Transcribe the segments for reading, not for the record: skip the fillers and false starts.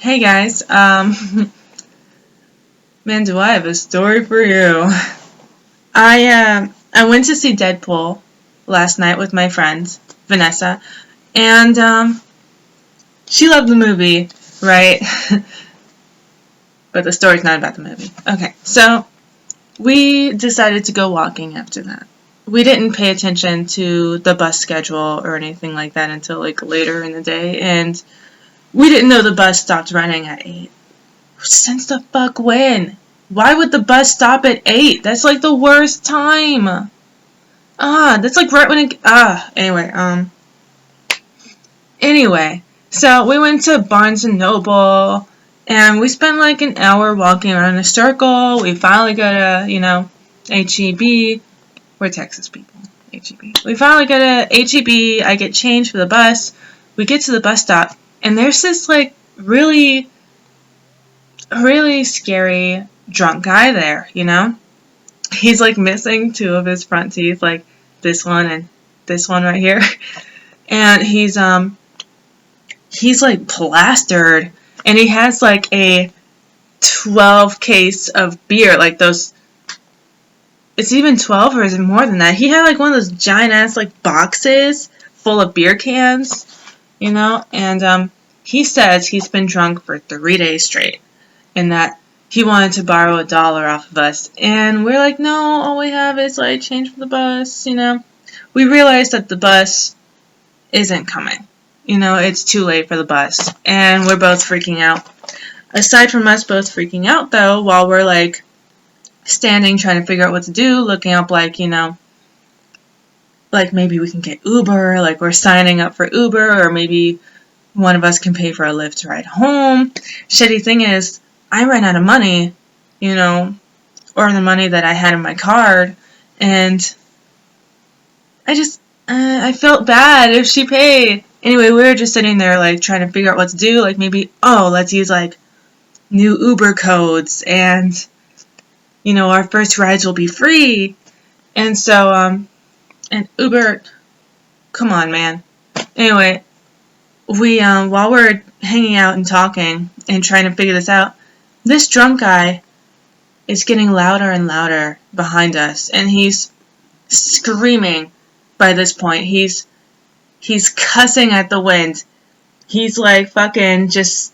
Hey guys, man, do I have a story for you. I went to see Deadpool last night with my friend Vanessa, and she loved the movie, right? But the story's not about the movie. Okay, so we decided to go walking after that. We didn't pay attention to the bus schedule or anything like that until like later in the day, and we didn't know the bus stopped running at 8. Since the fuck when? Why would the bus stop at 8? That's like the worst time. That's like right when anyway. So we went to Barnes and Noble and we spent like an hour walking around in a circle. We finally go to, HEB. We're Texas people. HEB. We finally go to HEB. I get changed for the bus. We get to the bus stop and there's this like really scary drunk guy there. He's like missing two of his front teeth, like this one and this one right here. And he's like plastered and he has like a 12 case of beer, like those. It's even 12 or is it more than that? He had like one of those giant ass like boxes full of beer cans, and he says he's been drunk for 3 days straight. And that he wanted to borrow $1 off of us. And we're like, no, all we have is like change for the bus. We realized that the bus isn't coming. It's too late for the bus. And we're both freaking out. Aside from us both freaking out, though, while we're like standing trying to figure out what to do, looking up like maybe we can get Uber, like we're signing up for Uber, or maybe one of us can pay for a Lyft ride home. Shitty thing is, I ran out of money, or the money that I had in my card, and I felt bad if she paid. Anyway, we were just sitting there, like, trying to figure out what to do, like, maybe, let's use, like, new Uber codes, and, our first rides will be free, and so, and Uber, come on, man. Anyway, we, while we're hanging out and talking and trying to figure this out, this drunk guy is getting louder and louder behind us, and he's screaming by this point. He's cussing at the wind. He's like fucking just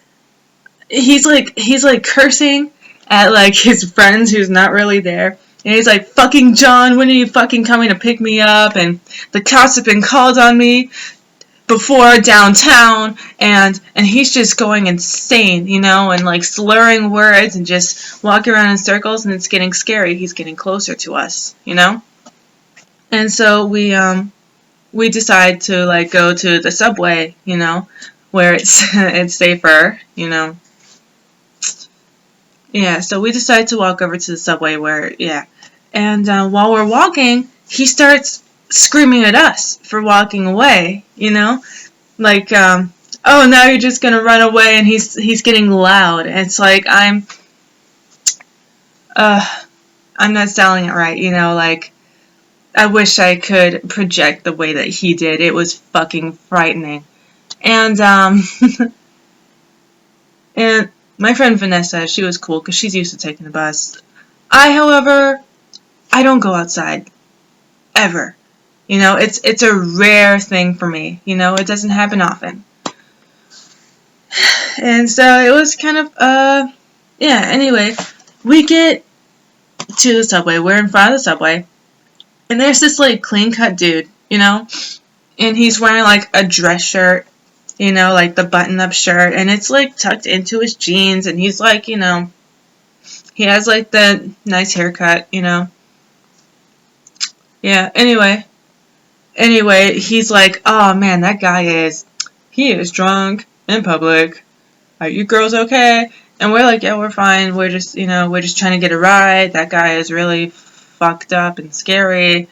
he's like cursing at like his friends who's not really there. And he's like, fucking John, when are you fucking coming to pick me up? And the cops have been called on me before downtown, and he's just going insane, and like slurring words and just walking around in circles, and it's getting scary. He's getting closer to us. And so we decide to like go to the subway, where it's it's safer. Yeah, so we decide to walk over to the subway and while we're walking, he starts screaming at us for walking away, like, oh, now you're just gonna run away, and he's getting loud. It's like I'm not selling it right, like, I wish I could project the way that he did. It was fucking frightening. And, and my friend Vanessa, she was cool, because she's used to taking the bus. However, I don't go outside. Ever. It's a rare thing for me. It doesn't happen often. And so it was kind of, anyway, we get to the subway. We're in front of the subway. And there's this, like, clean-cut dude, and he's wearing, like, a dress shirt, like the button-up shirt, and it's, like, tucked into his jeans, and he's, like, he has, like, the nice haircut, Yeah, anyway, he's like, oh man, that guy he is drunk in public. Are you girls okay? And we're like, yeah, we're fine. We're just trying to get a ride. That guy is really fucked up and scary,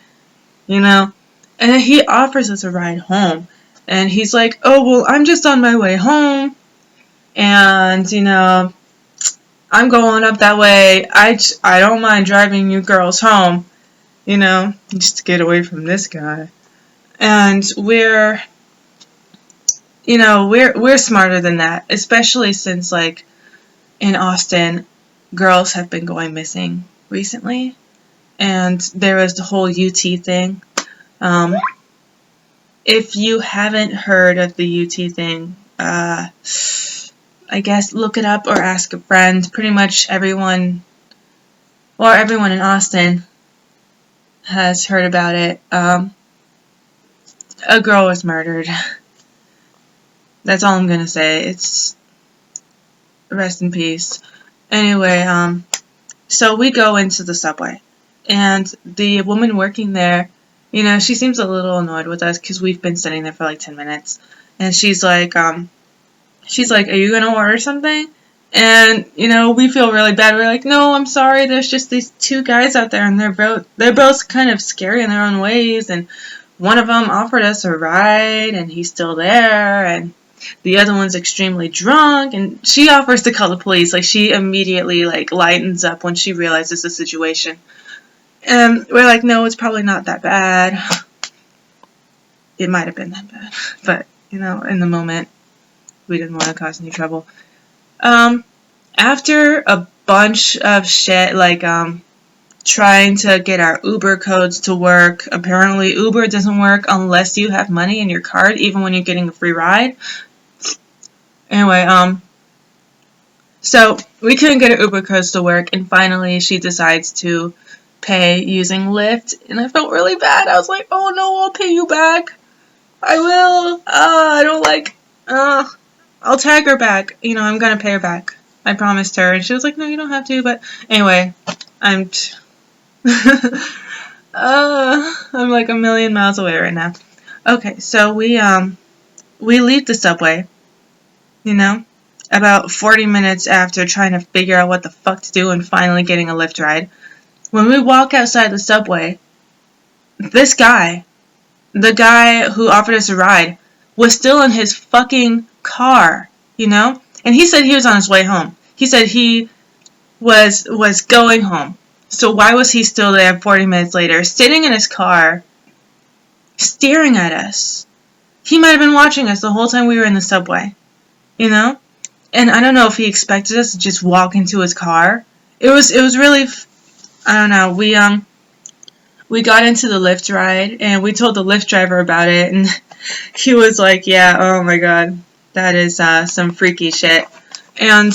And then he offers us a ride home. And he's like, oh, well, I'm just on my way home. And, I'm going up that way. I don't mind driving you girls home, just to get away from this guy. And we're you know, we're smarter than that, especially since like in Austin, girls have been going missing recently, and there was the whole UT thing. Um, if you haven't heard of the UT thing, I guess look it up or ask a friend. Pretty much everyone in Austin has heard about it. A girl was murdered. That's all I'm gonna say. It's rest in peace. Anyway, so we go into the subway, and the woman working there, you know, she seems a little annoyed with us because we've been sitting there for like 10 minutes, and she's like, "Are you gonna order something?" And you know, we feel really bad. We're like, "No, I'm sorry. There's just these two guys out there, and they're both kind of scary in their own ways, and one of them offered us a ride, and he's still there, and the other one's extremely drunk," and she offers to call the police. Like, she immediately like lightens up when she realizes the situation. And we're like, no, it's probably not that bad. It might have been that bad, but you know, in the moment, we didn't want to cause any trouble. After a bunch of shit, like trying to get our Uber codes to work. Apparently, Uber doesn't work unless you have money in your card, even when you're getting a free ride. Anyway, so we couldn't get our Uber codes to work, and finally she decides to pay using Lyft, and I felt really bad. I was like, oh no, I'll pay you back. I will. I don't like, I'll tag her back. You know, I'm gonna pay her back. I promised her, and she was like, no, you don't have to, but anyway, I'm like a million miles away right now. Okay, so we leave the subway, you know, about 40 minutes after trying to figure out what the fuck to do and finally getting a Lyft ride. When we walk outside the subway, this guy, the guy who offered us a ride, was still in his fucking car, you know? And he said he was on his way home. He said he was going home. So why was he still there 40 minutes later, sitting in his car, staring at us? He might have been watching us the whole time we were in the subway, you know? And I don't know if he expected us to just walk into his car. It was really, I don't know, we got into the Lyft ride, and we told the Lyft driver about it, and he was like, yeah, oh my god, that is some freaky shit. And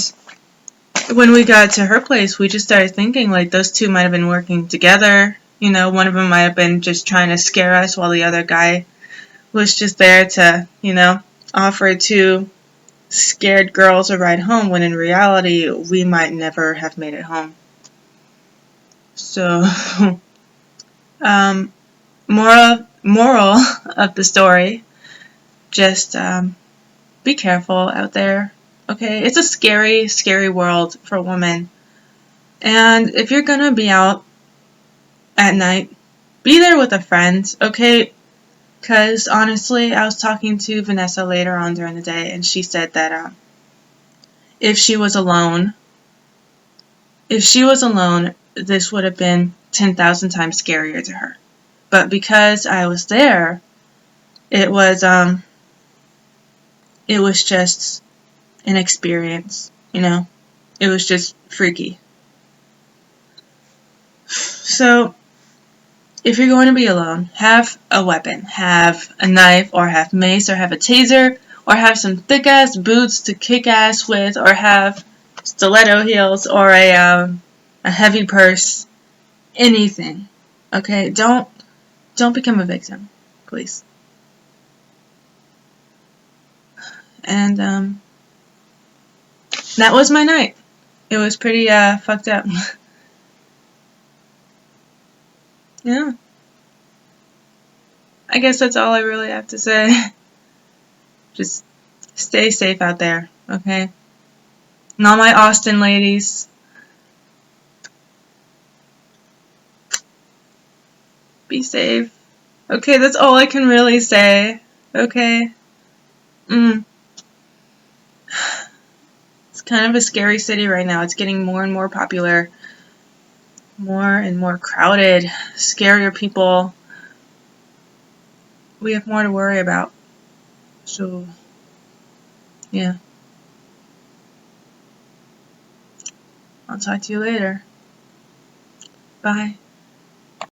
when we got to her place, we just started thinking, like, those two might have been working together. You know, one of them might have been just trying to scare us while the other guy was just there to, you know, offer two scared girls a ride home, when in reality, we might never have made it home. So, moral of the story, just be careful out there, okay? It's a scary, scary world for women. And if you're gonna be out at night, be there with a friend, okay? Because honestly, I was talking to Vanessa later on during the day, and she said that if she was alone, this would have been 10,000 times scarier to her. But because I was there, it was just an experience, you know? It was just freaky. So, if you're going to be alone, have a weapon. Have a knife, or have mace, or have a taser, or have some thick-ass boots to kick ass with, or have stiletto heels, or a heavy purse. Anything. Okay? Don't become a victim, please. And, that was my night. It was pretty, fucked up. Yeah. I guess that's all I really have to say. Just stay safe out there, okay? And all my Austin ladies, be safe. Okay, that's all I can really say. Okay? It's kind of a scary city right now. It's getting more and more popular. More and more crowded. Scarier people. We have more to worry about. So, Yeah. I'll talk to you later. Bye.